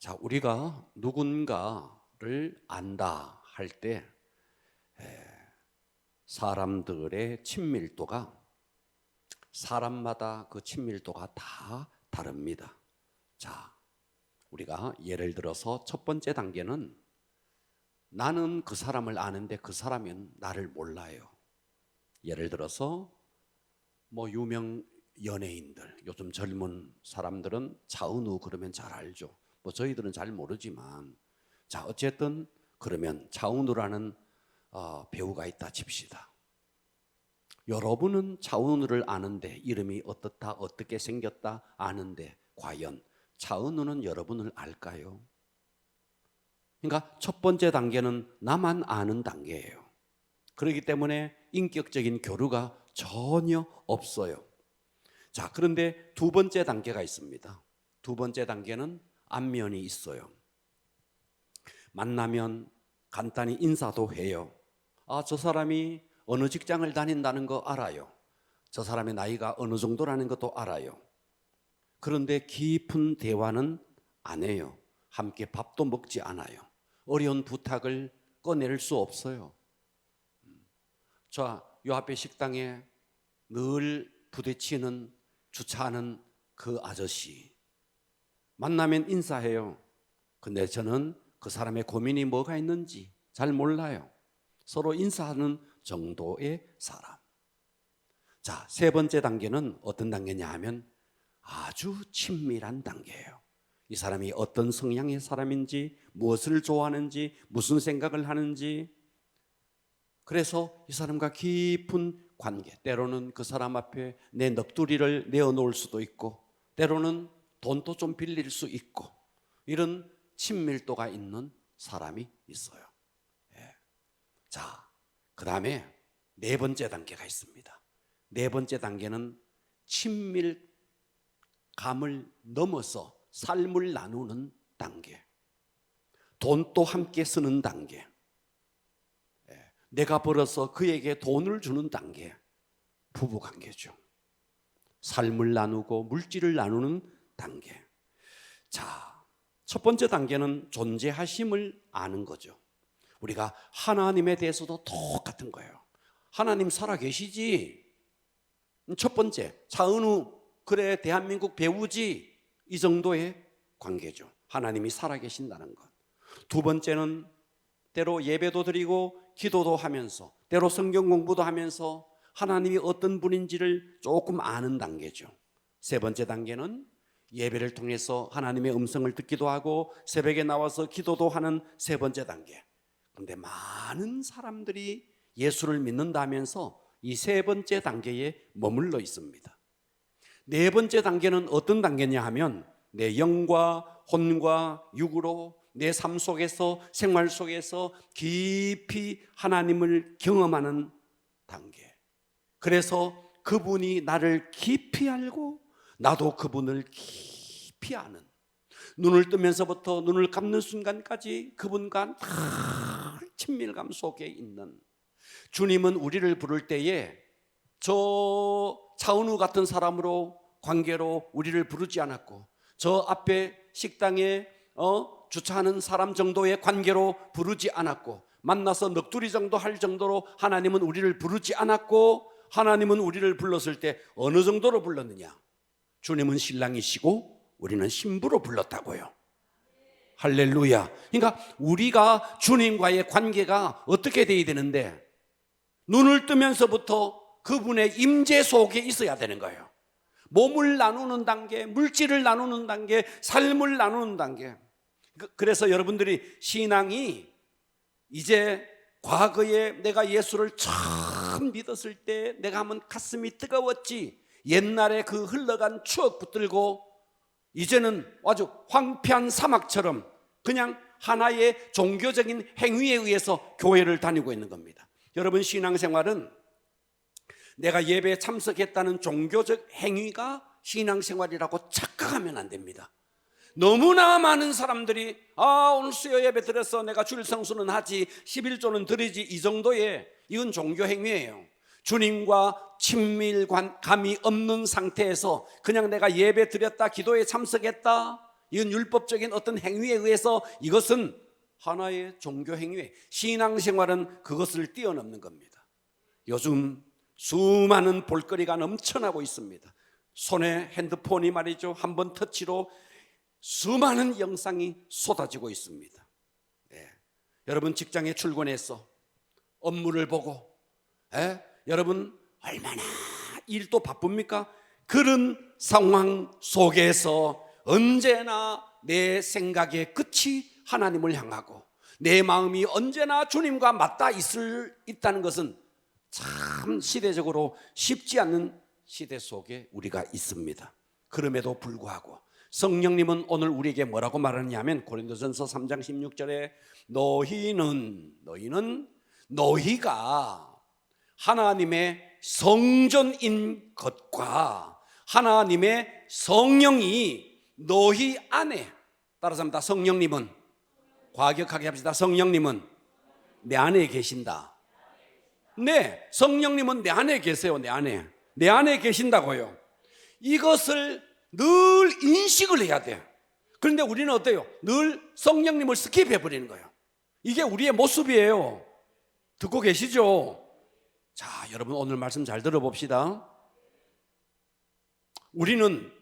자, 우리가 누군가를 안다 할 때 사람들의 친밀도가 사람마다 그 친밀도가 다 다릅니다. 자, 우리가 예를 들어서 첫 번째 단계는 나는 그 사람을 아는데 그 사람은 나를 몰라요. 예를 들어서 유명 연예인들, 요즘 젊은 사람들은 차은우 그러면 잘 알죠. 저희들은 잘 모르지만, 자, 어쨌든 그러면 차은우라는 배우가 있다 칩시다. 여러분은 차은우를 아는데, 이름이 어떻다, 어떻게 생겼다 아는데, 과연 차은우는 여러분을 알까요? 그러니까 첫 번째 단계는 나만 아는 단계예요. 그렇기 때문에 인격적인 교류가 전혀 없어요. 자, 그런데 두 번째 단계가 있습니다. 두 번째 단계는 안면이 있어요. 만나면 간단히 인사도 해요. 저 사람이 어느 직장을 다닌다는 거 알아요. 저 사람의 나이가 어느 정도라는 것도 알아요. 그런데 깊은 대화는 안 해요. 함께 밥도 먹지 않아요. 어려운 부탁을 꺼낼 수 없어요. 자, 요 앞에 식당에 늘 부딪히는 주차하는 그 아저씨, 만나면 인사해요. 근데 저는 그 사람의 고민이 뭐가 있는지 잘 몰라요. 서로 인사하는 정도의 사람. 자, 세 번째 단계는 어떤 단계냐 하면 아주 친밀한 단계예요. 이 사람이 어떤 성향의 사람인지, 무엇을 좋아하는지, 무슨 생각을 하는지, 그래서 이 사람과 깊은 관계, 때로는 그 사람 앞에 내 넋두리를 내어놓을 수도 있고, 때로는 돈도 좀 빌릴 수 있고, 이런 친밀도가 있는 사람이 있어요. 자, 그 다음에 네 번째 단계가 있습니다. 네 번째 단계는 친밀감을 넘어서 삶을 나누는 단계, 돈도 함께 쓰는 단계, 내가 벌어서 그에게 돈을 주는 단계, 부부관계죠. 삶을 나누고 물질을 나누는 단계. 자, 첫 번째 단계는 존재하심을 아는 거죠. 우리가 하나님에 대해서도 똑같은 거예요. 하나님 살아계시지? 첫 번째, 차은우 그래 대한민국 배우지? 이 정도의 관계죠. 하나님이 살아계신다는 것. 두 번째는 때로 예배도 드리고 기도도 하면서, 때로 성경 공부도 하면서 하나님이 어떤 분인지를 조금 아는 단계죠. 세 번째 단계는 예배를 통해서 하나님의 음성을 듣기도 하고 새벽에 나와서 기도도 하는 세 번째 단계. 그런데 많은 사람들이 예수를 믿는다면서 이 세 번째 단계에 머물러 있습니다. 네 번째 단계는 어떤 단계냐 하면 내 영과 혼과 육으로 내 삶 속에서, 생활 속에서 깊이 하나님을 경험하는 단계. 그래서 그분이 나를 깊이 알고 나도 그분을 깊이 아는, 눈을 뜨면서부터 눈을 감는 순간까지 그분과 친밀감 속에 있는. 주님은 우리를 부를 때에 저 차은우 같은 사람으로 관계로 우리를 부르지 않았고, 저 앞에 식당에 주차하는 사람 정도의 관계로 부르지 않았고, 만나서 넋두리 정도 할 정도로 하나님은 우리를 부르지 않았고, 하나님은 우리를 불렀을 때 어느 정도로 불렀느냐? 주님은 신랑이시고 우리는 신부로 불렀다고요. 할렐루야. 그러니까 우리가 주님과의 관계가 어떻게 돼야 되는데, 눈을 뜨면서부터 그분의 임재 속에 있어야 되는 거예요. 몸을 나누는 단계, 물질을 나누는 단계, 삶을 나누는 단계. 그래서 여러분들이 신앙이 이제 과거에 내가 예수를 처음 믿었을 때 내가 한번 가슴이 뜨거웠지, 옛날에 그 흘러간 추억 붙들고 이제는 아주 황폐한 사막처럼 그냥 하나의 종교적인 행위에 의해서 교회를 다니고 있는 겁니다. 여러분, 신앙생활은 내가 예배에 참석했다는 종교적 행위가 신앙생활이라고 착각하면 안 됩니다. 너무나 많은 사람들이 오늘 수요 예배 드려서 내가 주일 성수는 하지, 11조는 드리지, 이 정도의, 이건 종교 행위예요. 주님과 친밀감이 없는 상태에서 그냥 내가 예배 드렸다, 기도에 참석했다, 이건 율법적인 어떤 행위에 의해서 이것은 하나의 종교 행위에 신앙생활은 그것을 뛰어넘는 겁니다. 요즘 수많은 볼거리가 넘쳐나고 있습니다. 손에 핸드폰이 말이죠, 한번 터치로 수많은 영상이 쏟아지고 있습니다. 여러분 직장에 출근해서 업무를 보고 여러분 얼마나 일도 바쁩니까? 그런 상황 속에서 언제나 내 생각의 끝이 하나님을 향하고 내 마음이 언제나 주님과 맞닿아 있다는 것은 참 시대적으로 쉽지 않는 시대 속에 우리가 있습니다. 그럼에도 불구하고 성령님은 오늘 우리에게 뭐라고 말하느냐면 고린도전서 3장 16절에 너희가 하나님의 성전인 것과 하나님의 성령이 너희 안에, 따라서 합니다. 성령님은, 과격하게 합시다. 성령님은 내 안에 계신다. 네, 성령님은 내 안에 계세요. 내 안에 계신다고요. 이것을 늘 인식을 해야 돼요. 그런데 우리는 어때요? 늘 성령님을 스킵해 버리는 거예요. 이게 우리의 모습이에요. 듣고 계시죠? 자, 여러분 오늘 말씀 잘 들어봅시다. 우리는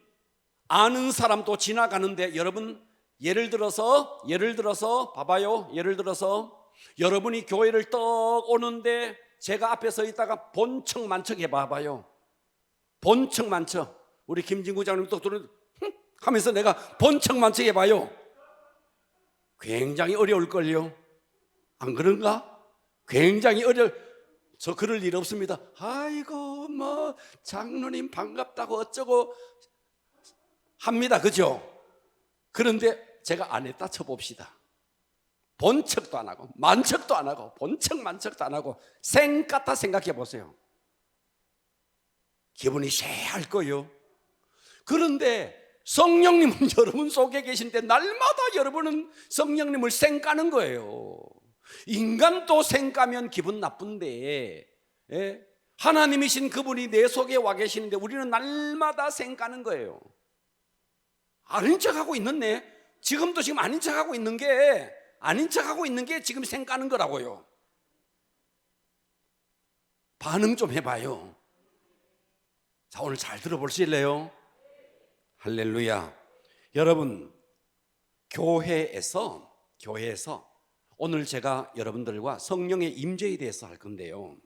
아는 사람도 지나가는데, 여러분 예를 들어서 봐봐요. 예를 들어서 여러분이 교회를 떡 오는데 제가 앞에 서 있다가 본척만척 해봐봐요. 본척만척. 우리 김진구 장님 떡 들은 하면서 내가 본척만척 해봐요. 굉장히 어려울걸요. 안 그런가? 굉장히 저 그럴 일 없습니다. 아이고 뭐 장로님 반갑다고 어쩌고 합니다. 그죠? 그런데 제가 안 했다 쳐봅시다. 본척도 안 하고 만척도 안 하고 본척 만척도 안 하고 생같아 생각해 보세요. 기분이 쎄할 거요. 그런데 성령님은 여러분 속에 계신데 날마다 여러분은 성령님을 생까는 거예요. 인간도 생까면 기분 나쁜데 하나님이신 그분이 내 속에 와 계시는데 우리는 날마다 생까는 거예요. 아닌 척하고 있는데 지금도 지금 아닌 척하고 있는 게 지금 생까는 거라고요. 반응 좀 해봐요. 자, 오늘 잘 들어보실래요? 할렐루야. 여러분, 교회에서 오늘 제가 여러분들과 성령의 임재에 대해서 할 건데요,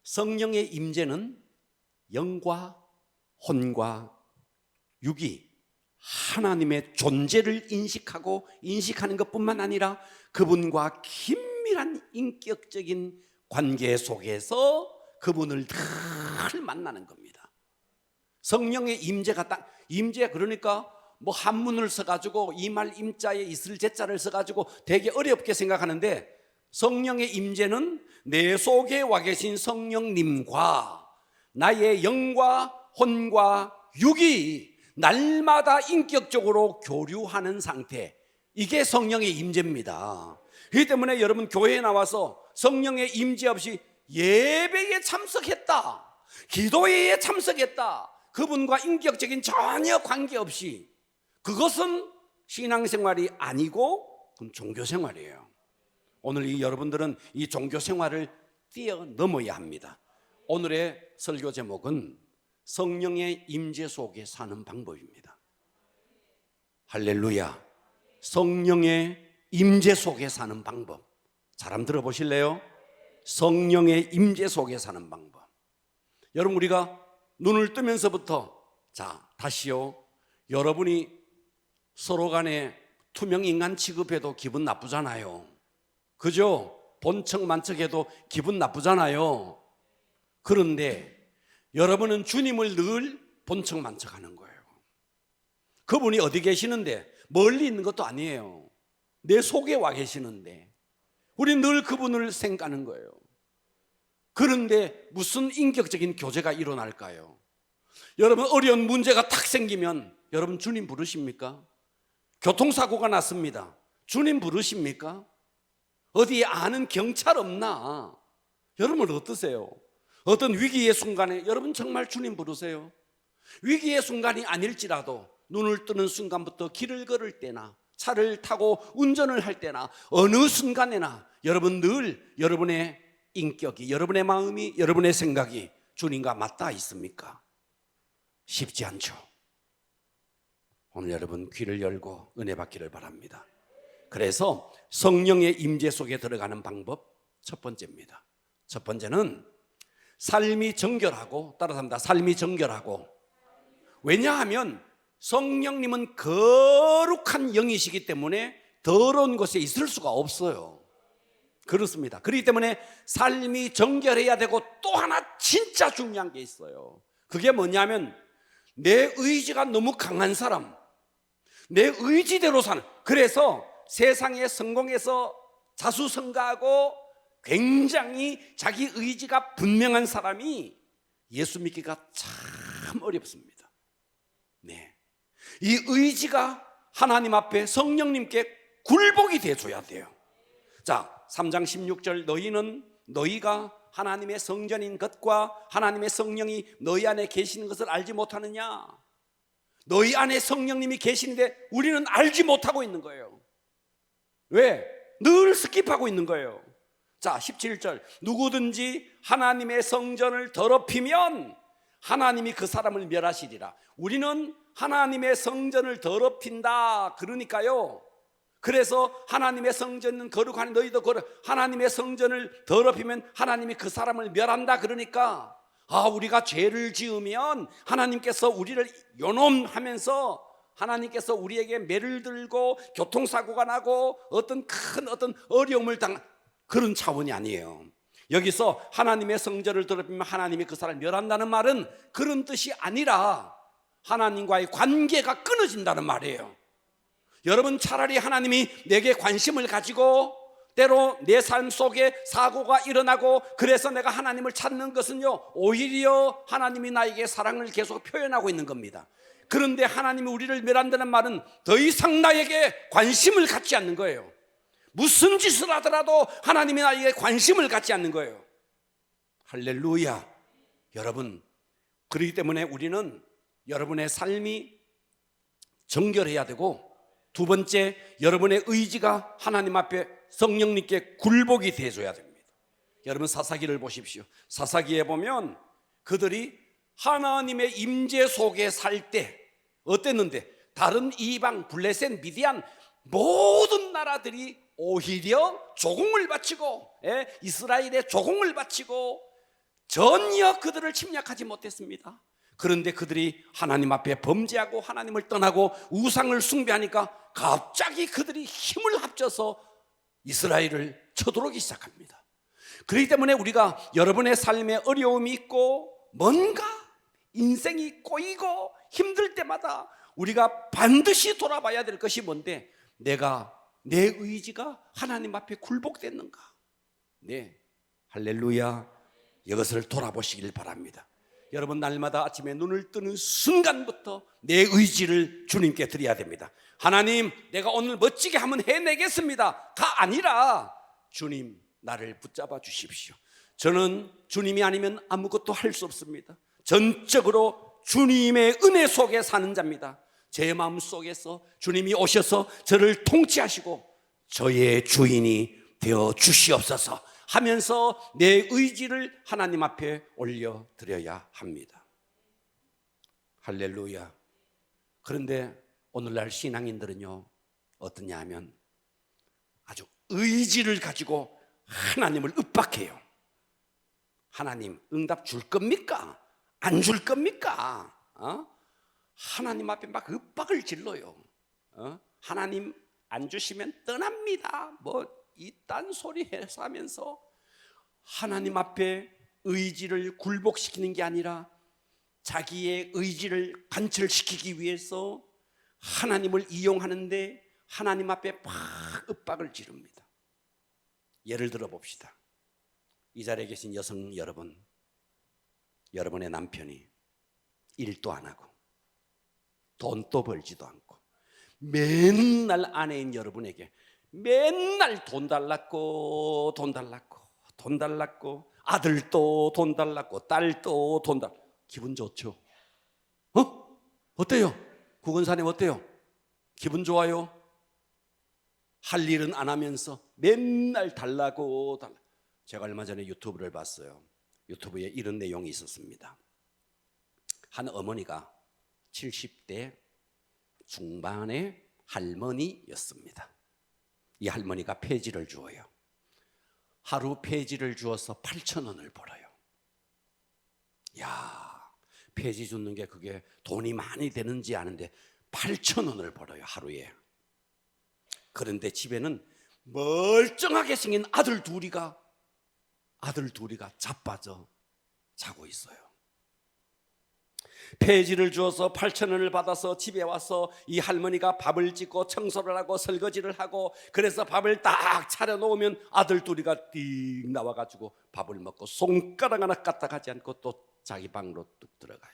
성령의 임재는 영과 혼과 육이 하나님의 존재를 인식하는 것뿐만 아니라 그분과 긴밀한 인격적인 관계 속에서 그분을 늘 만나는 겁니다. 성령의 임재가 임재, 그러니까 뭐 한문을 써가지고 이말 임자에 있을 제자를 써가지고 되게 어렵게 생각하는데, 성령의 임재는 내 속에 와 계신 성령님과 나의 영과 혼과 육이 날마다 인격적으로 교류하는 상태, 이게 성령의 임재입니다. 그렇기 때문에 여러분 교회에 나와서 성령의 임재 없이 예배에 참석했다, 기도회에 참석했다, 그분과 인격적인 전혀 관계없이, 그것은 신앙생활이 아니고 그건 종교생활이에요. 오늘 여러분들은 이 종교생활을 뛰어넘어야 합니다. 오늘의 설교 제목은 성령의 임재 속에 사는 방법입니다. 할렐루야. 성령의 임재 속에 사는 방법. 잘 한번 들어보실래요? 성령의 임재 속에 사는 방법. 여러분, 우리가 눈을 뜨면서부터, 자, 다시요, 여러분이 서로 간에 투명 인간 취급해도 기분 나쁘잖아요. 그죠? 본척만척해도 기분 나쁘잖아요. 그런데 여러분은 주님을 늘 본척만척하는 거예요. 그분이 어디 계시는데, 멀리 있는 것도 아니에요. 내 속에 와 계시는데 우리 늘 그분을 생각하는 거예요. 그런데 무슨 인격적인 교제가 일어날까요? 여러분, 어려운 문제가 탁 생기면 여러분 주님 부르십니까? 교통사고가 났습니다. 주님 부르십니까? 어디에 아는 경찰 없나? 여러분 어떠세요? 어떤 위기의 순간에 여러분 정말 주님 부르세요? 위기의 순간이 아닐지라도 눈을 뜨는 순간부터 길을 걸을 때나 차를 타고 운전을 할 때나 어느 순간에나 여러분 늘 여러분의 인격이, 여러분의 마음이, 여러분의 생각이 주님과 맞닿아 있습니까? 쉽지 않죠. 오늘 여러분 귀를 열고 은혜 받기를 바랍니다. 그래서 성령의 임재 속에 들어가는 방법 첫 번째입니다. 첫 번째는 삶이 정결하고, 따라서 합니다. 삶이 정결하고. 왜냐하면 성령님은 거룩한 영이시기 때문에 더러운 곳에 있을 수가 없어요. 그렇습니다. 그렇기 때문에 삶이 정결해야 되고, 또 하나 진짜 중요한 게 있어요. 그게 뭐냐면 내 의지가 너무 강한 사람, 내 의지대로 사는, 그래서 세상에 성공해서 자수성가하고 굉장히 자기 의지가 분명한 사람이 예수 믿기가 참 어렵습니다. 네. 이 의지가 하나님 앞에 성령님께 굴복이 돼줘야 돼요. 자, 3장 16절, 너희가 하나님의 성전인 것과 하나님의 성령이 너희 안에 계시는 것을 알지 못하느냐? 너희 안에 성령님이 계시는데 우리는 알지 못하고 있는 거예요. 왜? 늘 스킵하고 있는 거예요. 자, 17절, 누구든지 하나님의 성전을 더럽히면 하나님이 그 사람을 멸하시리라. 우리는 하나님의 성전을 더럽힌다. 그러니까요, 그래서 하나님의 성전은 거룩하니 너희도 거룩, 하나님의 성전을 더럽히면 하나님이 그 사람을 멸한다. 그러니까 우리가 죄를 지으면 하나님께서 우리를 요놈하면서 하나님께서 우리에게 매를 들고 교통사고가 나고 어떤 어려움을 그런 차원이 아니에요. 여기서 하나님의 성전을 더럽히면 하나님이 그 사람을 멸한다는 말은 그런 뜻이 아니라 하나님과의 관계가 끊어진다는 말이에요. 여러분, 차라리 하나님이 내게 관심을 가지고 때로 내 삶 속에 사고가 일어나고 그래서 내가 하나님을 찾는 것은요, 오히려 하나님이 나에게 사랑을 계속 표현하고 있는 겁니다. 그런데 하나님이 우리를 멸한다는 말은 더 이상 나에게 관심을 갖지 않는 거예요. 무슨 짓을 하더라도 하나님이 나에게 관심을 갖지 않는 거예요. 할렐루야. 여러분, 그렇기 때문에 우리는 여러분의 삶이 정결해야 되고, 두 번째, 여러분의 의지가 하나님 앞에 성령님께 굴복이 되어줘야 됩니다. 여러분, 사사기를 보십시오. 사사기에 보면 그들이 하나님의 임재 속에 살 때 어땠는데, 다른 이방, 블레셋, 미디안 모든 나라들이 오히려 조공을 바치고, 이스라엘에 조공을 바치고 전혀 그들을 침략하지 못했습니다. 그런데 그들이 하나님 앞에 범죄하고 하나님을 떠나고 우상을 숭배하니까 갑자기 그들이 힘을 합쳐서 이스라엘을 쳐들어오기 시작합니다. 그렇기 때문에 우리가 여러분의 삶에 어려움이 있고 뭔가 인생이 꼬이고 힘들 때마다 우리가 반드시 돌아봐야 될 것이 뭔데, 내 의지가 하나님 앞에 굴복됐는가? 네, 할렐루야. 이것을 돌아보시길 바랍니다. 여러분, 날마다 아침에 눈을 뜨는 순간부터 내 의지를 주님께 드려야 됩니다. 하나님, 내가 오늘 멋지게 한번 해내겠습니다 가 아니라, 주님, 나를 붙잡아 주십시오. 저는 주님이 아니면 아무것도 할 수 없습니다. 전적으로 주님의 은혜 속에 사는 자입니다. 제 마음 속에서 주님이 오셔서 저를 통치하시고 저의 주인이 되어 주시옵소서 하면서 내 의지를 하나님 앞에 올려드려야 합니다. 할렐루야. 그런데 오늘날 신앙인들은요, 어떠냐 하면 아주 의지를 가지고 하나님을 윽박해요. 하나님 응답 줄 겁니까? 안 줄 겁니까? 하나님 앞에 막 윽박을 질러요. 하나님 안 주시면 떠납니다. 이딴 소리 해서 하면서 하나님 앞에 의지를 굴복시키는 게 아니라 자기의 의지를 관철시키기 위해서 하나님을 이용하는데 하나님 앞에 막 윽박을 지릅니다. 예를 들어 봅시다. 이 자리에 계신 여성 여러분, 여러분의 남편이 일도 안 하고 돈도 벌지도 않고 맨날 아내인 여러분에게 맨날 돈 달랐고 아들도 돈 달랐고 딸도 돈 달랐고, 기분 좋죠? 어때요? 구건사님 어때요? 기분 좋아요? 할 일은 안 하면서 맨날 달라고 달라. 제가 얼마 전에 유튜브를 봤어요. 유튜브에 이런 내용이 있었습니다. 한 어머니가 70대 중반의 할머니였습니다. 이 할머니가 폐지를 주어요. 하루 폐지를 주어서 8,000원을 벌어요. 야, 폐지 줍는 게 그게 돈이 많이 되는지 아는데 8,000원을 벌어요, 하루에. 그런데 집에는 멀쩡하게 생긴 아들 둘이가 자빠져 자고 있어요. 폐지를 주어서 8,000원을 받아서 집에 와서 이 할머니가 밥을 짓고 청소를 하고 설거지를 하고, 그래서 밥을 딱 차려놓으면 아들 둘이가 띵 나와가지고 밥을 먹고 손가락 하나 까딱하지 않고 또 자기 방으로 뚝 들어가요.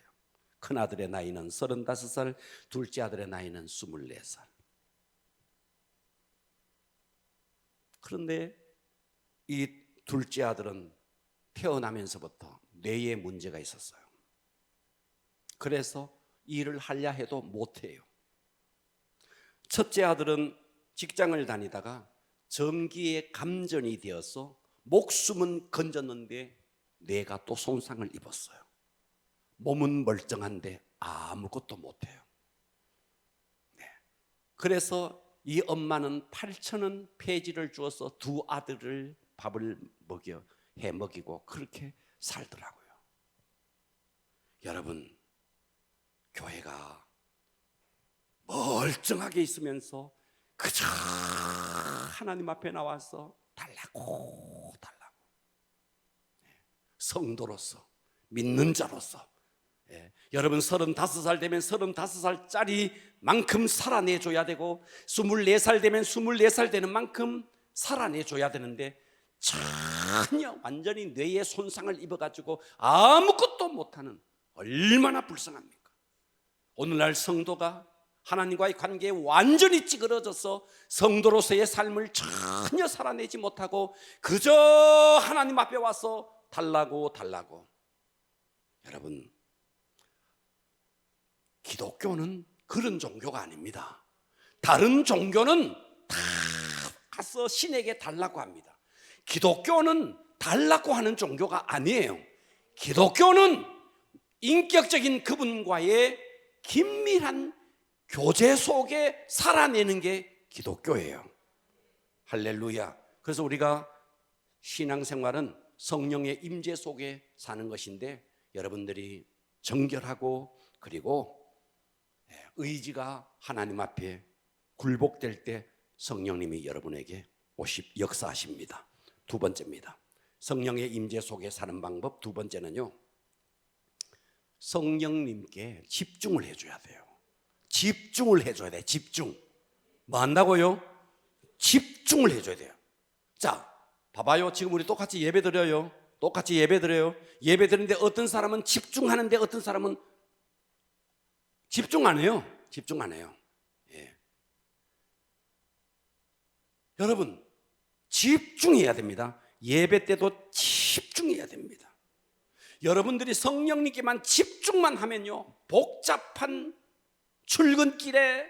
큰아들의 나이는 35살, 둘째 아들의 나이는 24살. 그런데 이 둘째 아들은 태어나면서부터 뇌에 문제가 있었어요. 그래서 일을 하려 해도 못해요. 첫째 아들은 직장을 다니다가 전기에 감전이 되어서 목숨은 건졌는데 뇌가 또 손상을 입었어요. 몸은 멀쩡한데 아무것도 못해요. 네. 그래서 이 엄마는 8,000원 폐지를 주어서 두 아들을 밥을 해 먹이고 그렇게 살더라고요. 여러분, 교회가 멀쩡하게 있으면서 그저 하나님 앞에 나와서 달라고 성도로서, 믿는 자로서, 여러분 35살 되면 35살짜리 만큼 살아내줘야 되고, 24살 되면 24살 되는 만큼 살아내줘야 되는데 전혀 완전히 뇌에 손상을 입어가지고 아무것도 못하는, 얼마나 불쌍합니까? 오늘날 성도가 하나님과의 관계에 완전히 찌그러져서 성도로서의 삶을 전혀 살아내지 못하고 그저 하나님 앞에 와서 달라고. 여러분, 기독교는 그런 종교가 아닙니다. 다른 종교는 다 가서 신에게 달라고 합니다. 기독교는 달라고 하는 종교가 아니에요. 기독교는 인격적인 그분과의 긴밀한 교제 속에 살아내는 게 기독교예요. 할렐루야. 그래서 우리가 신앙생활은 성령의 임재 속에 사는 것인데, 여러분들이 정결하고 그리고 의지가 하나님 앞에 굴복될 때 성령님이 여러분에게 역사하십니다. 두 번째입니다. 성령의 임재 속에 사는 방법 두 번째는요, 성령님께 집중을 해줘야 돼요. 집중을 해줘야 돼요. 집중. 뭐 한다고요? 집중을 해줘야 돼요. 자, 봐봐요. 지금 우리 똑같이 예배 드려요. 예배 드리는데 어떤 사람은 집중하는데 어떤 사람은 집중 안 해요. 예. 여러분, 집중해야 됩니다. 예배 때도 집중해야 됩니다. 여러분들이 성령님께만 집중만 하면요, 복잡한 출근길에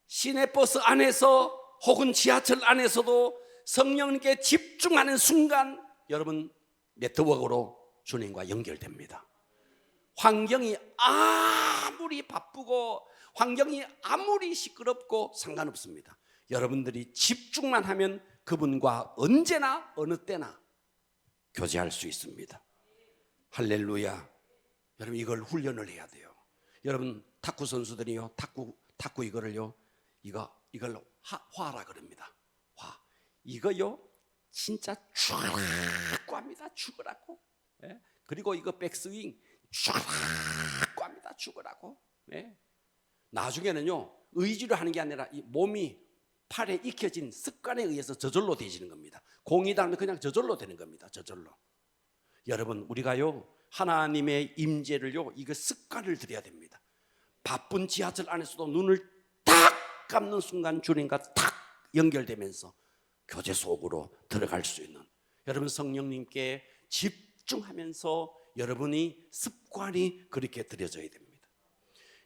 시내버스 안에서 혹은 지하철 안에서도 성령님께 집중하는 순간 여러분 네트워크로 주님과 연결됩니다. 환경이 아무리 바쁘고 환경이 아무리 시끄럽고 상관없습니다. 여러분들이 집중만 하면 그분과 언제나 어느 때나 교제할 수 있습니다. 할렐루야. 여러분, 이걸 훈련을 해야 돼요. 여러분, 탁구 선수들이요, 탁구 이거를요, 이걸 화라 그럽니다. 화. 이거요 진짜 죽으라고 합니다. 죽으라고. 예? 그리고 이거 백스윙 죽으라고 합니다. 죽으라고. 예? 나중에는요, 의지로 하는 게 아니라 이 몸이 팔에 익혀진 습관에 의해서 저절로 되지는 겁니다. 공이 닿으면 그냥 저절로 되는 겁니다. 저절로. 여러분, 우리가요 하나님의 임재를요, 이거 습관을 들여야 됩니다. 바쁜 지하철 안에서도 눈을 딱 감는 순간 주님과 딱 연결되면서 교제 속으로 들어갈 수 있는, 여러분 성령님께 집중하면서 여러분이 습관이 그렇게 들여져야 됩니다.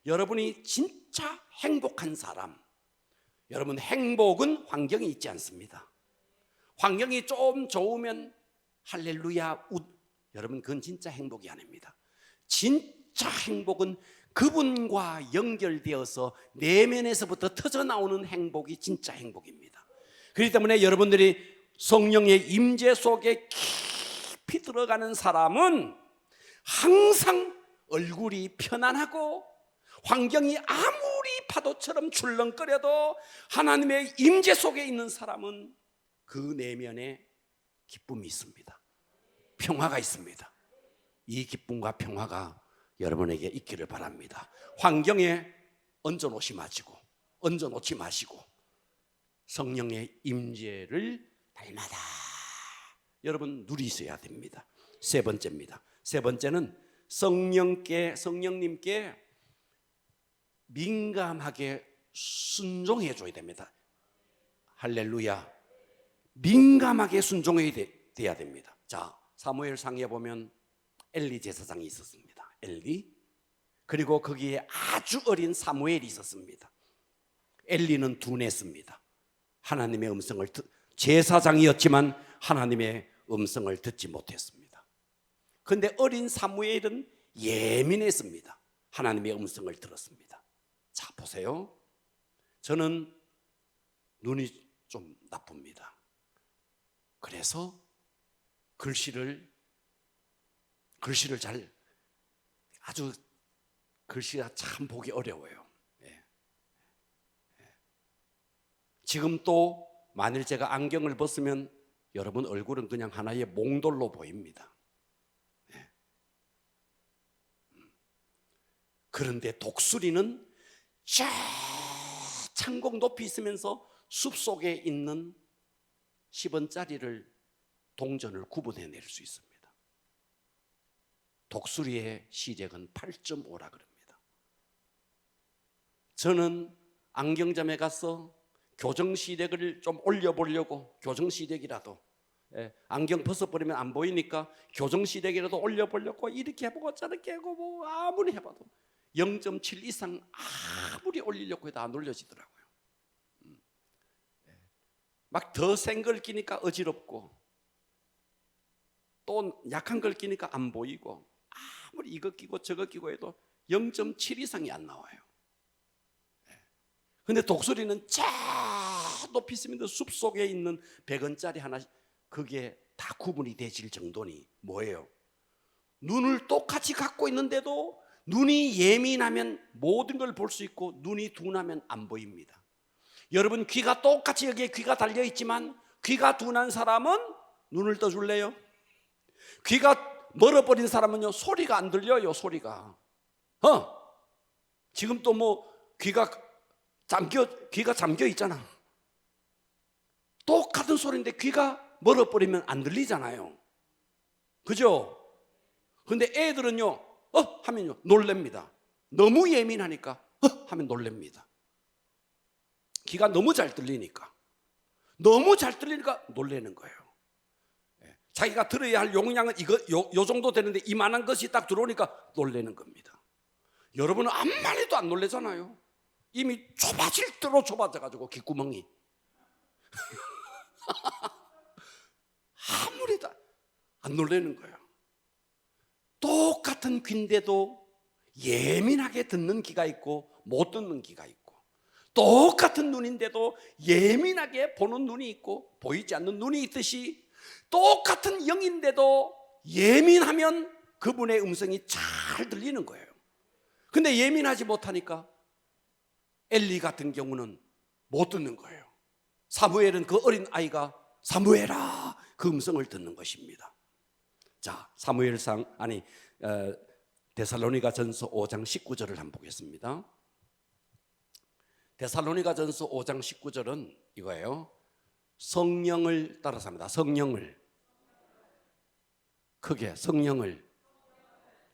여러분이 진짜 행복한 사람, 여러분 행복은 환경이 있지 않습니다. 환경이 좀 좋으면 할렐루야 여러분 그건 진짜 행복이 아닙니다. 진짜 행복은 그분과 연결되어서 내면에서부터 터져나오는 행복이 진짜 행복입니다. 그렇기 때문에 여러분들이 성령의 임재 속에 깊이 들어가는 사람은 항상 얼굴이 편안하고 환경이 아무리 파도처럼 출렁거려도 하나님의 임재 속에 있는 사람은 그 내면에 기쁨이 있습니다. 평화가 있습니다. 이 기쁨과 평화가 여러분에게 있기를 바랍니다. 환경에 얹어놓지 마시고 성령의 임재를 날마다 여러분 누리셔야 됩니다. 세 번째입니다. 세 번째는 성령님께 민감하게 순종해 줘야 됩니다. 할렐루야. 민감하게 순종해야 돼야 됩니다. 자, 사무엘상에 보면 엘리 제사장이 있었습니다. 엘리. 그리고 거기에 아주 어린 사무엘이 있었습니다. 엘리는 둔했습니다. 하나님의 음성을 제사장이었지만 하나님의 음성을 듣지 못했습니다. 그런데 어린 사무엘은 예민했습니다. 하나님의 음성을 들었습니다. 자, 보세요. 저는 눈이 좀 나쁩니다. 그래서 글씨를 잘 아주 글씨가 참 보기 어려워요. 지금 또 만일 제가 안경을 벗으면 여러분 얼굴은 그냥 하나의 몽돌로 보입니다. 그런데 독수리는 쫙 창공 높이 있으면서 숲속에 있는 10원짜리를 동전을 구분해낼 수 있습니다. 독수리의 시력은 8.5라 그럽니다. 저는 안경점에 가서 교정시력을 좀 올려보려고, 교정시력이라도 안경 벗어버리면 안 보이니까 교정시력이라도 올려보려고 이렇게 해보고 저렇게 하고 뭐 아무리 해봐도 0.7 이상 아무리 올리려고 해도 안 올려지더라고요. 막 더 센 걸 끼니까 어지럽고 또 약한 걸 끼니까 안 보이고 아무리 이거 끼고 저거 끼고 해도 0.7 이상이 안 나와요. 근데 독수리는 쫙 높이 있으면 숲속에 있는 100원짜리 하나 그게 다 구분이 되질 정도니 뭐예요? 눈을 똑같이 갖고 있는데도 눈이 예민하면 모든 걸 볼 수 있고 눈이 둔하면 안 보입니다. 여러분 귀가 똑같이 여기에 귀가 달려있지만 귀가 둔한 사람은 눈을 떠줄래요? 귀가 멀어버린 사람은요 소리가 안 들려요. 소리가 지금 또 뭐 귀가 잠겨 있잖아. 똑같은 소리인데 귀가 멀어버리면 안 들리잖아요. 그죠? 근데 애들은요 하면요 놀랍니다. 너무 예민하니까 하면 놀랍니다. 귀가 너무 잘 들리니까 놀라는 거예요. 자기가 들어야 할 용량은 요 정도 되는데 이만한 것이 딱 들어오니까 놀라는 겁니다. 여러분은 암만 해도 안 놀라잖아요. 이미 좁아질 대로 좁아져가지고 귓구멍이 아무리도 안 놀라는 거예요. 똑같은 귀인데도 예민하게 듣는 귀가 있고 못 듣는 귀가 있고, 똑같은 눈인데도 예민하게 보는 눈이 있고 보이지 않는 눈이 있듯이 똑같은 영인데도 예민하면 그분의 음성이 잘 들리는 거예요. 근데 예민하지 못하니까 엘리 같은 경우는 못 듣는 거예요. 사무엘은 그 어린 아이가 사무엘아 그 음성을 듣는 것입니다. 자, 데살로니가전서 5장 19절을 한번 보겠습니다. 데살로니가전서 5장 19절은 이거예요. 성령을 따라서 합니다. 성령을 크게 성령을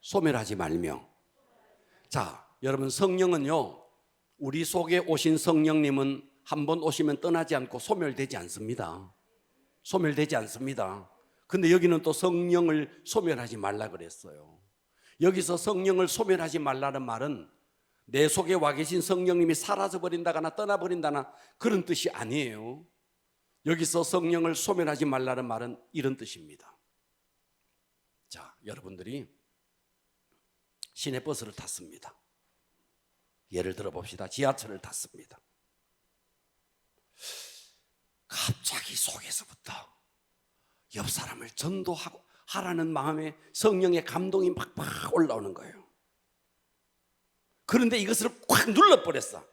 소멸하지 말며. 자, 여러분 성령은요 우리 속에 오신 성령님은 한 번 오시면 떠나지 않고 소멸되지 않습니다. 소멸되지 않습니다. 근데 여기는 또 성령을 소멸하지 말라 그랬어요. 여기서 성령을 소멸하지 말라는 말은 내 속에 와 계신 성령님이 사라져버린다거나 떠나버린다나 그런 뜻이 아니에요. 여기서 성령을 소멸하지 말라는 말은 이런 뜻입니다. 자, 여러분들이 시내버스를 탔습니다. 예를 들어 봅시다. 지하철을 탔습니다. 갑자기 속에서부터 옆 사람을 전도하고 하라는 마음에 성령의 감동이 팍팍 올라오는 거예요. 그런데 이것을 꽉 눌러버렸어.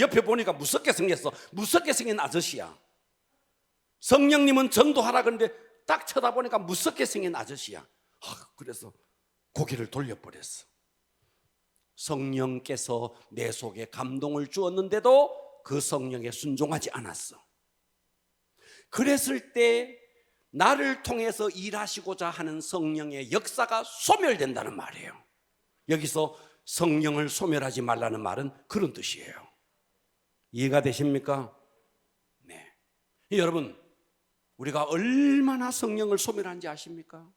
옆에 보니까 무섭게 생겼어. 무섭게 생긴 아저씨야. 성령님은 전도하라 그러는데 딱 쳐다보니까 무섭게 생긴 아저씨야. 그래서 고개를 돌려버렸어. 성령께서 내 속에 감동을 주었는데도 그 성령에 순종하지 않았어. 그랬을 때 나를 통해서 일하시고자 하는 성령의 역사가 소멸된다는 말이에요. 여기서 성령을 소멸하지 말라는 말은 그런 뜻이에요. 이해가 되십니까? 네. 여러분, 우리가 얼마나 성령을 소멸한지 아십니까?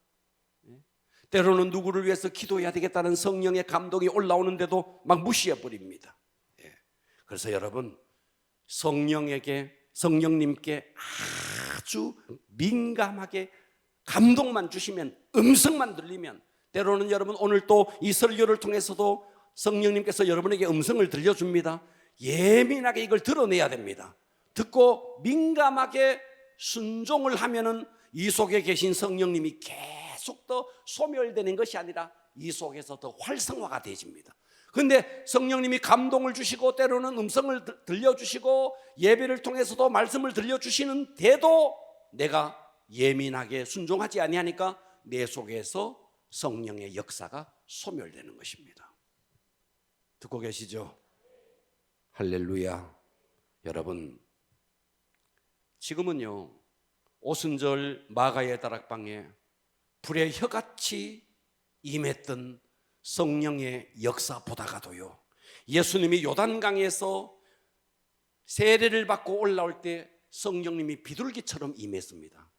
때로는 누구를 위해서 기도해야 되겠다는 성령의 감동이 올라오는데도 막 무시해버립니다. 그래서 여러분, 성령님께 아주 민감하게 감동만 주시면, 음성만 들리면, 때로는 여러분 오늘 또 이 설교를 통해서도 성령님께서 여러분에게 음성을 들려줍니다. 예민하게 이걸 드러내야 됩니다. 듣고 민감하게 순종을 하면은 이 속에 계신 성령님이 계속 더 소멸되는 것이 아니라 이 속에서 더 활성화가 되집니다. 그런데 성령님이 감동을 주시고 때로는 음성을 들려주시고 예배를 통해서도 말씀을 들려주시는데도 내가 예민하게 순종하지 아니하니까 내 속에서 성령의 역사가 소멸되는 것입니다. 듣고 계시죠? 할렐루야. 여러분, 지금은요 오순절 마가의 다락방에 불의 혀같이 임했던 성령의 역사 보다가도요, 예수님이 요단강에서 세례를 받고 올라올 때 성령님이 비둘기처럼 임했습니다.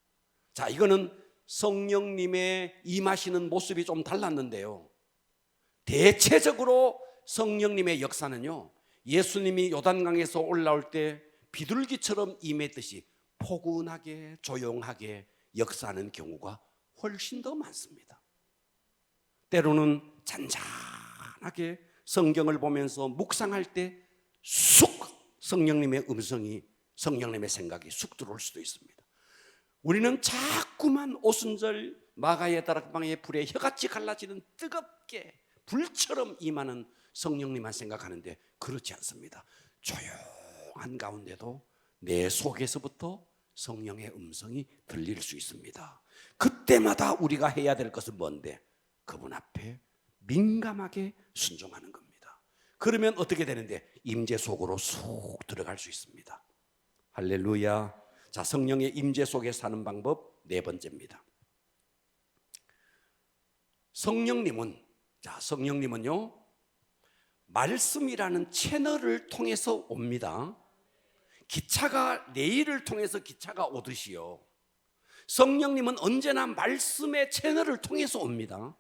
자, 이거는 성령님의 임하시는 모습이 좀 달랐는데요, 대체적으로 성령님의 역사는요, 예수님이 요단강에서 올라올 때 비둘기처럼 임했듯이 포근하게 조용하게 역사하는 경우가 훨씬 더 많습니다. 때로는 잔잔하게 성경을 보면서 묵상할 때 쑥 성령님의 음성이, 성령님의 생각이 쑥 들어올 수도 있습니다. 우리는 자꾸만 오순절 마가의 다락방의 불에 혀같이 갈라지는 뜨겁게 불처럼 임하는 성령님만 생각하는데 그렇지 않습니다. 조용한 가운데도 내 속에서부터 성령의 음성이 들릴 수 있습니다. 그때마다 우리가 해야 될 것은 뭔데? 그분 앞에 민감하게 순종하는 겁니다. 그러면 어떻게 되는데? 임재 속으로 쑥 들어갈 수 있습니다. 할렐루야. 자, 성령의 임재 속에 사는 방법 네 번째입니다. 성령님은요 말씀이라는 채널을 통해서 옵니다. 기차가 레일을 통해서 기차가 오듯이요, 성령님은 언제나 말씀의 채널을 통해서 옵니다.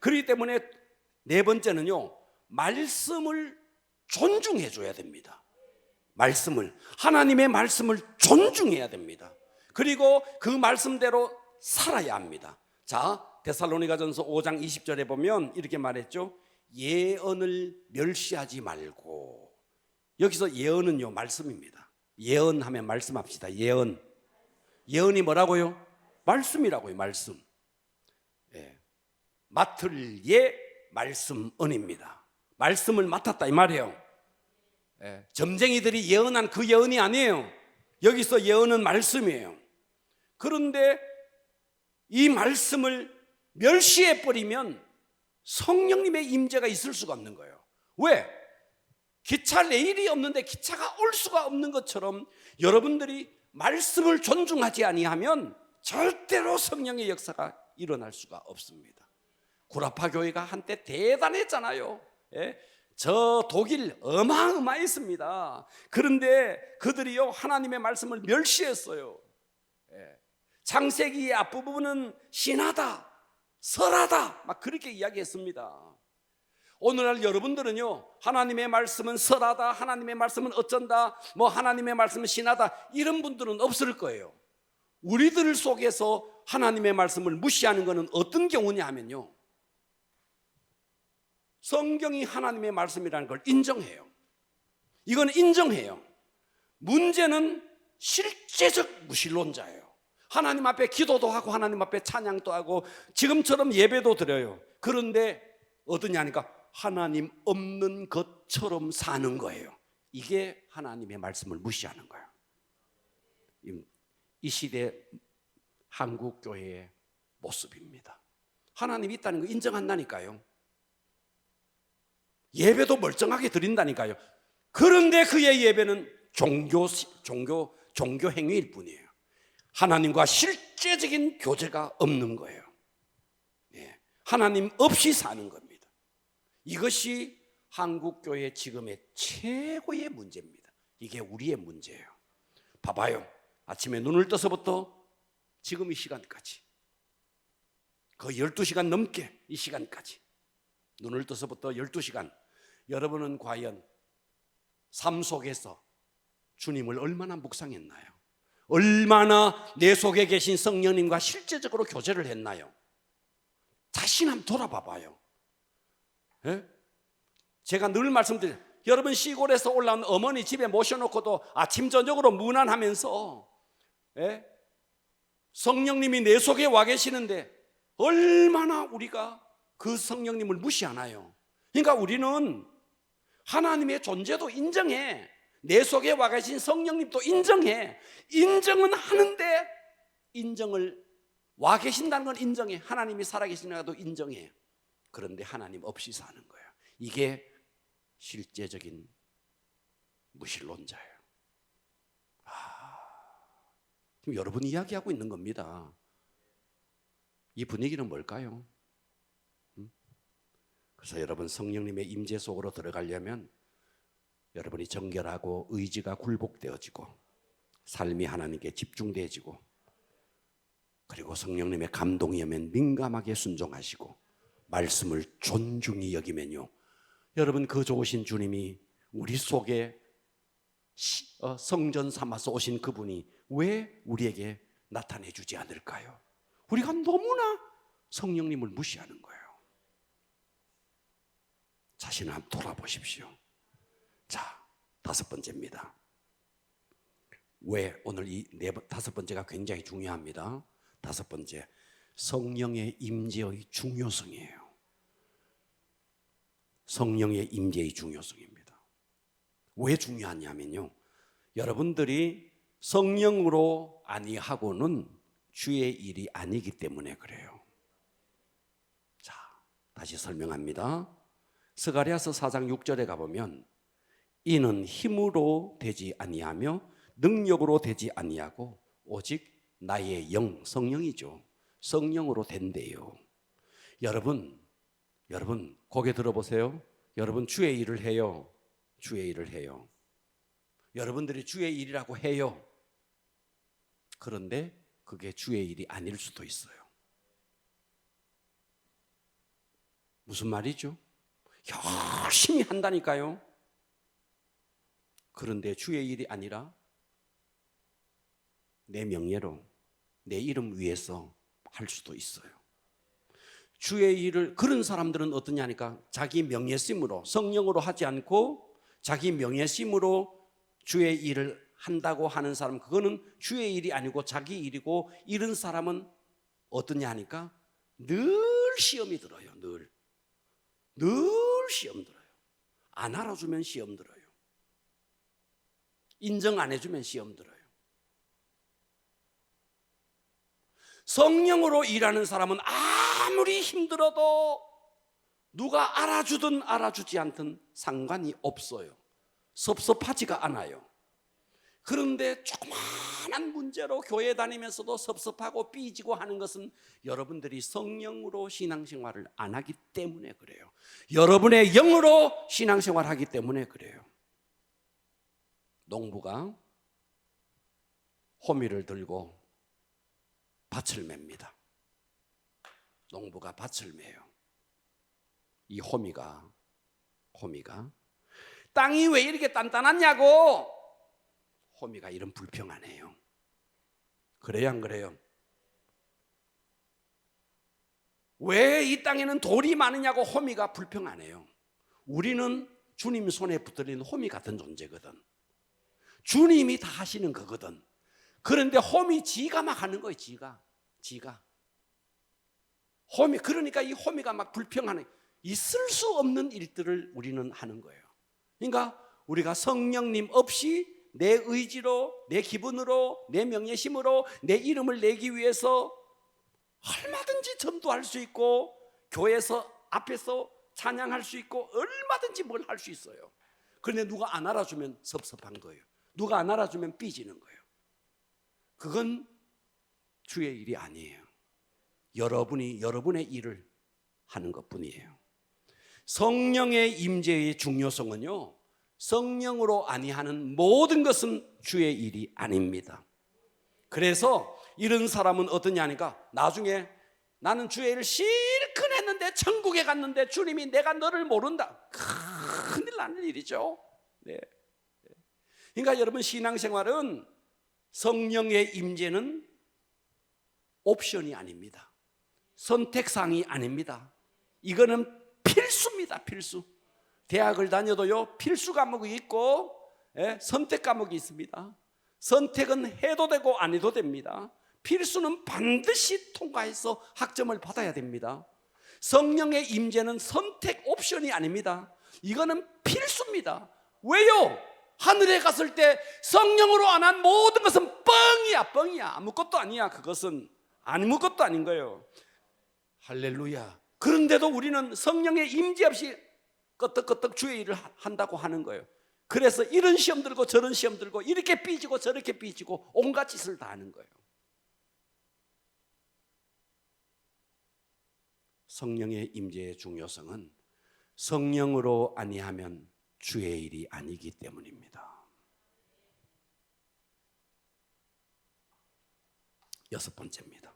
그렇기 때문에 네 번째는요, 말씀을 존중해 줘야 됩니다. 하나님의 말씀을 존중해야 됩니다. 그리고 그 말씀대로 살아야 합니다. 자, 데살로니가전서 5장 20절에 보면 이렇게 말했죠. 예언을 멸시하지 말고. 여기서 예언은요 말씀입니다. 예언하면 말씀합시다. 예언이 뭐라고요? 말씀이라고요. 말씀. 맡을 말씀언입니다. 말씀을 맡았다 이 말이에요. 점쟁이들이 예언한 그 예언이 아니에요. 여기서 예언은 말씀이에요. 그런데 이 말씀을 멸시해버리면 성령님의 임재가 있을 수가 없는 거예요. 왜? 기차 레일이 없는데 기차가 올 수가 없는 것처럼 여러분들이 말씀을 존중하지 아니하면 절대로 성령의 역사가 일어날 수가 없습니다. 구라파 교회가 한때 대단했잖아요. 저 독일 어마어마했습니다. 그런데 그들이요 하나님의 말씀을 멸시했어요. 창세기의 앞부분은 신하다, 설하다 막 그렇게 이야기했습니다. 오늘날 여러분들은요, 하나님의 말씀은 설하다, 하나님의 말씀은 어쩐다, 뭐 하나님의 말씀은 신하다, 이런 분들은 없을 거예요. 우리들 속에서 하나님의 말씀을 무시하는 것은 어떤 경우냐 하면요, 성경이 하나님의 말씀이라는 걸 인정해요. 이건 인정해요. 문제는 실제적 무신론자예요. 하나님 앞에 기도도 하고 하나님 앞에 찬양도 하고 지금처럼 예배도 드려요. 그런데 어떠냐니까 하나님 없는 것처럼 사는 거예요. 이게 하나님의 말씀을 무시하는 거예요. 이 시대 한국 교회의 모습입니다. 하나님이 있다는 거 인정한다니까요. 예배도 멀쩡하게 드린다니까요. 그런데 그의 예배는 종교 행위일 뿐이에요. 하나님과 실제적인 교제가 없는 거예요. 예, 하나님 없이 사는 겁니다. 이것이 한국 교회 지금의 최고의 문제입니다. 이게 우리의 문제예요. 봐봐요. 아침에 눈을 떠서부터 지금 이 시간까지, 거의 12시간 넘게 이 시간까지, 눈을 떠서부터 12시간, 여러분은 과연 삶 속에서 주님을 얼마나 묵상했나요? 얼마나 내 속에 계신 성령님과 실제적으로 교제를 했나요? 자신 한번 돌아봐 봐요. 예? 제가 늘 말씀드려요. 여러분 시골에서 올라온 어머니 집에 모셔놓고도 아침 저녁으로 문안하면서, 예? 성령님이 내 속에 와 계시는데 얼마나 우리가 그 성령님을 무시하나요? 그러니까 우리는 하나님의 존재도 인정해, 내 속에 와 계신 성령님도 인정해. 인정은 하는데, 인정을 와 계신다는 건 인정해. 하나님이 살아계시는가도 인정해. 그런데 하나님 없이 사는 거예요. 이게 실제적인 무신론자예요. 지금 여러분이 이야기하고 있는 겁니다. 이 분위기는 뭘까요? 그래서 여러분 성령님의 임재 속으로 들어가려면 여러분이 정결하고 의지가 굴복되어지고 삶이 하나님께 집중되어지고, 그리고 성령님의 감동이 오면 민감하게 순종하시고 말씀을 존중히 여기면요, 여러분 그 좋으신 주님이 우리 속에 성전 삼아서 오신 그분이 왜 우리에게 나타내 주지 않을까요? 우리가 너무나 성령님을 무시하는 거예요. 자신을 한번 돌아보십시오. 자, 5번째입니다. 왜 오늘 이 5번째가 굉장히 중요합니다. 5번째, 성령의 임재의 중요성이에요. 성령의 임재의 중요성입니다. 왜 중요하냐면요, 여러분들이 성령으로 아니하고는 주의 일이 아니기 때문에 그래요. 자, 다시 설명합니다. 스가랴서 4장 6절에 가보면 이는 힘으로 되지 아니하며 능력으로 되지 아니하고 오직 나의 영, 성령이죠. 성령으로 된대요. 여러분 고개 들어보세요. 여러분 주의 일을 해요. 주의 일을 해요. 여러분들이 주의 일이라고 해요. 그런데 그게 주의 일이 아닐 수도 있어요. 무슨 말이죠? 열심히 한다니까요. 그런데 주의 일이 아니라 내 명예로, 내 이름 위해서 할 수도 있어요. 주의 일을, 그런 사람들은 어떠냐니까, 자기 명예심으로, 성령으로 하지 않고 자기 명예심으로 주의 일을 한다고 하는 사람, 그거는 주의 일이 아니고 자기 일이고, 이런 사람은 어떠냐 하니까 늘 시험이 들어요. 늘 시험 들어요. 안 알아주면 시험 들어요. 인정 안 해주면 시험 들어요. 성령으로 일하는 사람은 아무리 힘들어도 누가 알아주든 알아주지 않든 상관이 없어요. 섭섭하지가 않아요. 그런데 조그마한 문제로 교회 다니면서도 섭섭하고 삐지고 하는 것은 여러분들이 성령으로 신앙생활을 안 하기 때문에 그래요. 여러분의 영으로 신앙생활을 하기 때문에 그래요. 농부가 호미를 들고 밭을 맵니다. 농부가 밭을 매요. 이 호미가 호미가. 땅이 왜 이렇게 단단하냐고. 호미가 이런 불평하네요. 그래요, 안 그래요? 왜 이 땅에는 돌이 많으냐고 호미가 불평하네요. 우리는 주님 손에 붙들린 호미 같은 존재거든. 주님이 다 하시는 거거든. 그런데 호미 지가 막 하는 거예요. 지가 호미. 그러니까 이 호미가 막 불평하는, 있을 수 없는 일들을 우리는 하는 거예요. 그러니까 우리가 성령님 없이 내 의지로, 내 기분으로, 내 명예심으로 내 이름을 내기 위해서 얼마든지 전도할 수 있고, 교회에서 앞에서 찬양할 수 있고, 얼마든지 뭘 할 수 있어요. 그런데 누가 안 알아주면 섭섭한 거예요. 누가 안 알아주면 삐지는 거예요. 그건 주의 일이 아니에요. 여러분이 여러분의 일을 하는 것뿐이에요. 성령의 임재의 중요성은요, 성령으로 아니하는 모든 것은 주의 일이 아닙니다. 그래서 이런 사람은 어떠냐 하니까, 나중에 나는 주의 일을 실컷 했는데 천국에 갔는데 주님이 내가 너를 모른다. 큰일 나는 일이죠. 네. 그러니까 여러분, 신앙생활은 성령의 임재는 옵션이 아닙니다. 선택사항이 아닙니다. 이거는 필수입니다. 필수. 대학을 다녀도요, 필수 과목이 있고 선택 과목이 있습니다. 선택은 해도 되고 안 해도 됩니다. 필수는 반드시 통과해서 학점을 받아야 됩니다. 성령의 임재는 선택 옵션이 아닙니다. 이거는 필수입니다. 왜요? 하늘에 갔을 때 성령으로 안 한 모든 것은 뻥이야. 아무것도 아니야. 그것은 아무것도 아닌 거예요. 할렐루야. 그런데도 우리는 성령의 임재 없이 끄떡끄떡 주의 일을 한다고 하는 거예요. 그래서 이런 시험 들고 저런 시험 들고, 이렇게 삐지고 저렇게 삐지고 온갖 짓을 다 하는 거예요. 성령의 임재의 중요성은 성령으로 아니하면 주의 일이 아니기 때문입니다. 여섯 번째입니다.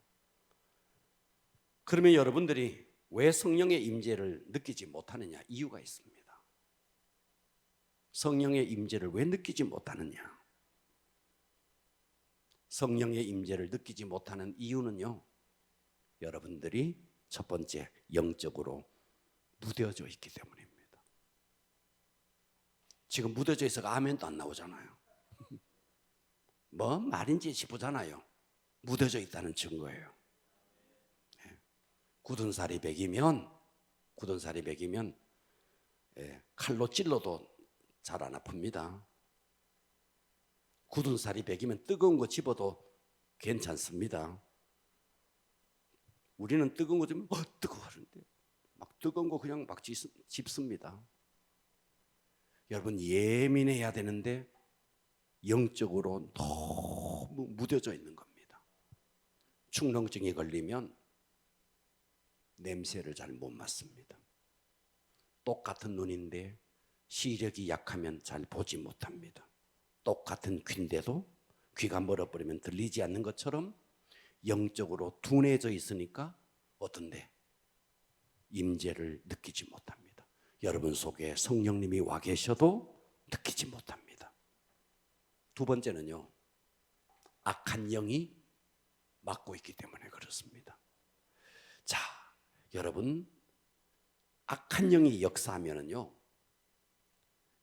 그러면 여러분들이 왜 성령의 임재를 느끼지 못하느냐? 이유가 있습니다. 성령의 임재를 왜 느끼지 못하느냐? 성령의 임재를 느끼지 못하는 이유는요, 여러분들이 첫 번째, 영적으로 무뎌져 있기 때문입니다. 지금 무뎌져 있어가 아멘도 안 나오잖아요. 뭐 말인지 싶으잖아요. 무뎌져 있다는 증거예요. 굳은 살이 백이면 칼로 찔러도 잘 안 아픕니다. 굳은 살이 백이면 뜨거운 거 집어도 괜찮습니다. 우리는 뜨거운 거 좀 뜨거워 하는데 막 뜨거운 거 그냥 막 집습니다. 여러분, 예민해야 되는데 영적으로 너무 무뎌져 있는 겁니다. 축농증이 걸리면 냄새를 잘 못 맡습니다. 똑같은 눈인데 시력이 약하면 잘 보지 못합니다. 똑같은 귀인데도 귀가 멀어버리면 들리지 않는 것처럼 영적으로 둔해져 있으니까 어떤데? 임재를 느끼지 못합니다. 여러분 속에 성령님이 와 계셔도 느끼지 못합니다. 두 번째는요, 악한 영이 막고 있기 때문에 그렇습니다. 자, 여러분, 악한 영이 역사하면은요,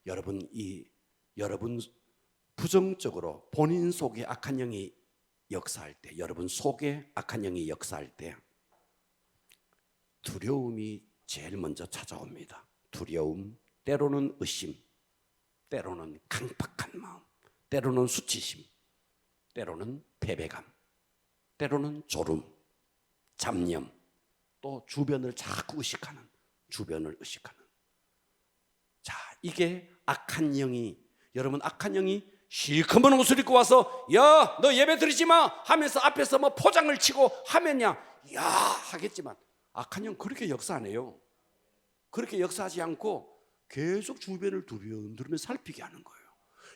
여러분 부정적으로 본인 속에 악한 영이 역사할 때, 여러분 속에 악한 영이 역사할 때 두려움이 제일 먼저 찾아옵니다. 두려움, 때로는 의심, 때로는 강팍한 마음, 때로는 수치심, 때로는 패배감, 때로는 졸음, 잡념, 또 주변을 자꾸 의식하는, 자, 이게 악한 영이, 여러분 악한 영이 실컷먼 옷을 입고 와서 야, 너 예배 드리지 마 하면서 앞에서 뭐 포장을 치고 하면야 야 하겠지만, 악한 영 그렇게 역사 안 해요. 그렇게 역사하지 않고 계속 주변을 두려움들으며 살피게 하는 거예요.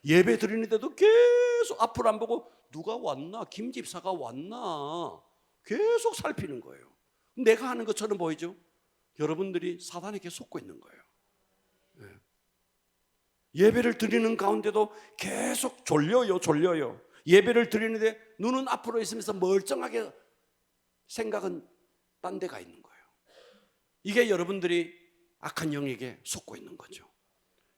예배 드리는데도 계속 앞을 안 보고 누가 왔나, 김 집사가 왔나 계속 살피는 거예요. 내가 하는 것처럼 보이죠? 여러분들이 사단에게 속고 있는 거예요. 네. 예배를 드리는 가운데도 계속 졸려요. 예배를 드리는데 눈은 앞으로 있으면서 멀쩡하게 생각은 딴 데가 있는 거예요. 이게 여러분들이 악한 영에게 속고 있는 거죠.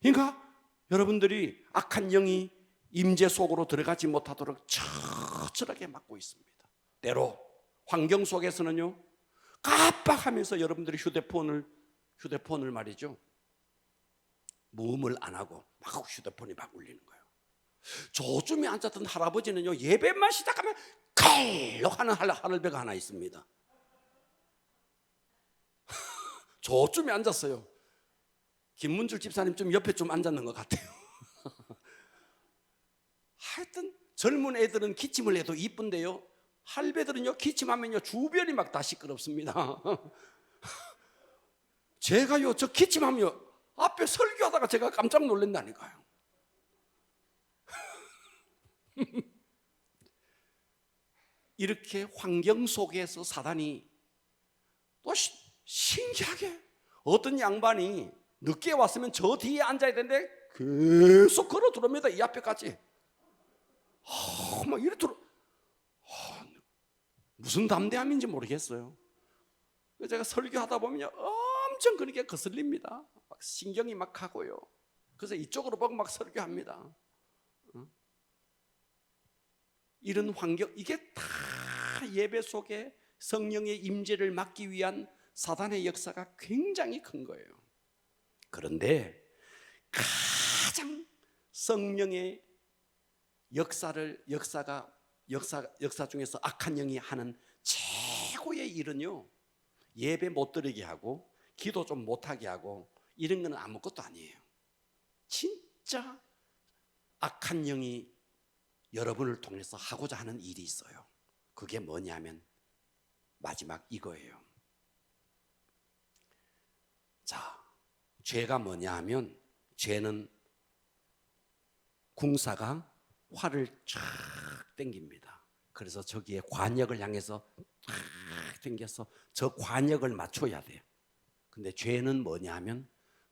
그러니까 여러분들이 악한 영이 임재 속으로 들어가지 못하도록 처절하게 막고 있습니다. 때로 환경 속에서는요, 깜빡하면서 여러분들이 휴대폰을 말이죠, 무음을 안 하고 막 휴대폰이 막 울리는 거예요. 저쯤에 앉았던 할아버지는요, 예배만 시작하면 칼로 하는 하늘배가 하나 있습니다. 저쯤에 앉았어요. 김문줄 집사님 좀 옆에 좀 앉았는 것 같아요. 하여튼 젊은 애들은 기침을 해도 이쁜데요, 할배들은요 기침하면요 주변이 막 다 시끄럽습니다. 제가요 저 기침하면 앞에 설교하다가 제가 깜짝 놀란다니까요. 이렇게 환경 속에서 사단이 또 신기하게 어떤 양반이 늦게 왔으면 저 뒤에 앉아야 되는데 계속 걸어 들어옵니다. 이 앞에까지. 막 이래 들어. 무슨 담대함인지 모르겠어요. 제가 설교하다 보면요 엄청 그렇게 거슬립니다. 막 신경이 막 가고요. 그래서 이쪽으로 보고 막 설교합니다. 이런 환경, 이게 다 예배 속에 성령의 임재를 막기 위한 사단의 역사가 굉장히 큰 거예요. 그런데 가장 성령의 역사 중에서 악한 영이 하는 최고의 일은요, 예배 못 드리게 하고 기도 좀 못하게 하고 이런 건 아무것도 아니에요. 진짜 악한 영이 여러분을 통해서 하고자 하는 일이 있어요. 그게 뭐냐면 마지막 이거예요. 자, 죄가 뭐냐 하면, 죄는 궁사가 활을 쫙 당깁니다. 그래서 저기에 관역을 향해서 쫙 당겨서 저 관역을 맞춰야 돼요. 근데 죄는 뭐냐 하면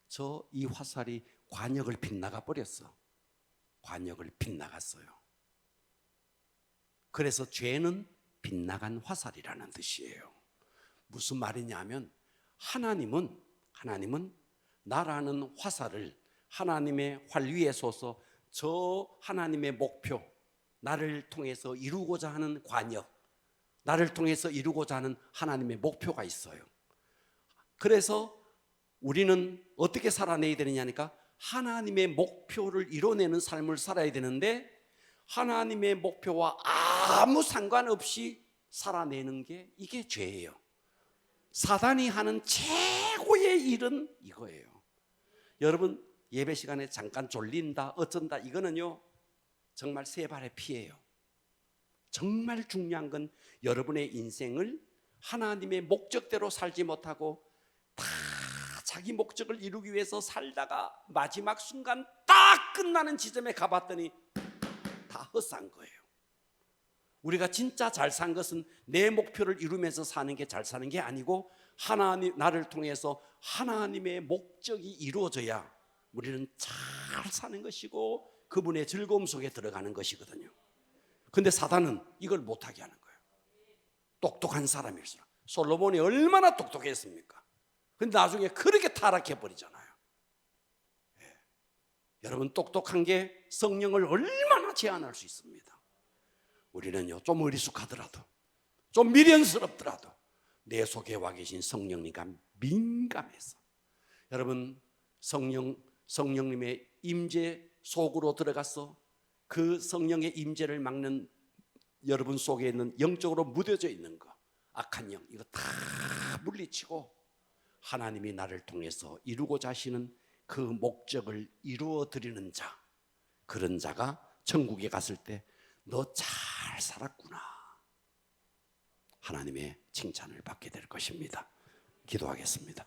저 이 화살이 관역을 빗나가 버렸어. 관역을 빗나갔어요. 그래서 죄는 빗나간 화살이라는 뜻이에요. 무슨 말이냐면 하나님은 나라는 화살을 하나님의 활 위에 쏘서 저 하나님의 목표, 나를 통해서 이루고자 하는 관역, 나를 통해서 이루고자 하는 하나님의 목표가 있어요. 그래서 우리는 어떻게 살아내야 되느냐니까 하나님의 목표를 이뤄내는 삶을 살아야 되는데, 하나님의 목표와 아무 상관없이 살아내는 게 이게 죄예요. 사단이 하는 최고의 일은 이거예요. 여러분 예배 시간에 잠깐 졸린다 어쩐다 이거는요 정말 세 발의 피해요. 정말 중요한 건 여러분의 인생을 하나님의 목적대로 살지 못하고 다 자기 목적을 이루기 위해서 살다가 마지막 순간 딱 끝나는 지점에 가봤더니 다 헛산 거예요. 우리가 진짜 잘 산 것은 내 목표를 이루면서 사는 게 잘 사는 게 아니고, 하나님, 나를 통해서 하나님의 목적이 이루어져야 우리는 잘 사는 것이고 그분의 즐거움 속에 들어가는 것이거든요. 근데 사단은 이걸 못하게 하는 거예요. 똑똑한 사람일수록. 솔로몬이 얼마나 똑똑했습니까? 근데 나중에 그렇게 타락해 버리잖아요. 예. 여러분 똑똑한 게 성령을 얼마나 제한할 수 있습니다. 우리는요 좀 어리숙하더라도 좀 미련스럽더라도 내 속에 와 계신 성령님과 민감해서, 여러분 성령님의 임재 속으로 들어가서 그 성령의 임재를 막는 여러분 속에 있는 영적으로 묻어져 있는 거, 악한 영, 이거 다 물리치고 하나님이 나를 통해서 이루고자 하시는 그 목적을 이루어 드리는 자, 그런 자가 천국에 갔을 때 너 잘 살았구나 하나님의 칭찬을 받게 될 것입니다. 기도하겠습니다.